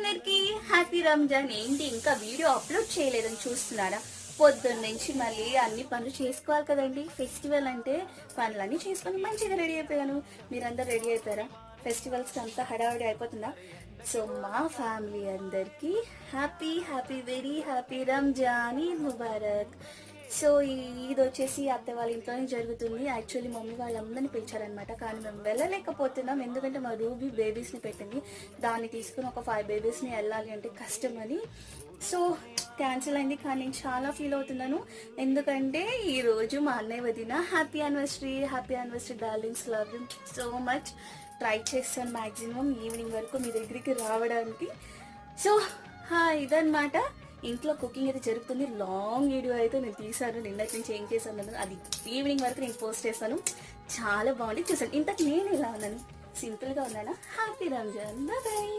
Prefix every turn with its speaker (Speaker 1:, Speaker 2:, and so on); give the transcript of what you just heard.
Speaker 1: అందరికి హ్యాపీ రంజాన్. ఏంటి ఇంకా వీడియో అప్లోడ్ చేయలేదని చూస్తున్నారా? పొద్దున్న నుంచి మళ్ళీ అన్ని పనులు చేసుకోవాలి కదండి. ఫెస్టివల్ అంటే పనులన్నీ చేసుకొని మంచిగా రెడీ అయిపోయాను. మీరందరూ రెడీ అయిపోయారా? ఫెస్టివల్స్కి అంతా హడావిడి అయిపోతుందా? సో మా ఫ్యామిలీ అందరికీ happy happy very happy Ramzan, Eid Mubarak. So ఇది వచ్చేసి అత్త వాళ్ళ ఇంట్లోనే జరుగుతుంది. యాక్చువల్లీ మమ్మీ వాళ్ళందరినీ పిలిచారనమాట, కానీ మేము వెళ్ళలేకపోతున్నాం. ఎందుకంటే మా రూబీ బేబీస్ని పెట్టింది, దాన్ని తీసుకుని ఒక 5 బేబీస్ని వెళ్ళాలి అంటే కష్టం అని. సో క్యాన్సిల్ అయింది. కానీ నేను చాలా ఫీల్ అవుతున్నాను, ఎందుకంటే ఈరోజు మా అన్నయ్య వదిన happy anniversary darlings, love you so much. Try చేస్తాను మ్యాక్సిమం ఈవినింగ్ వరకు మీ దగ్గరికి రావడానికి. సో ఇదన్నమాట. ఇంట్లో కుకింగ్ అయితే జరుగుతుంది. లాంగ్ వీడియో అయితే నేను తీసాను, నిన్నటి నుంచి ఏం చేశాను అది ఈవినింగ్ వరకు నేను పోస్ట్ చేస్తాను. చాలా బాగుంది, చూసాను. ఇంతకు నేను ఎలా ఉన్నాను? సింపుల్గా ఉన్నానా? Happy Ramzan, bye.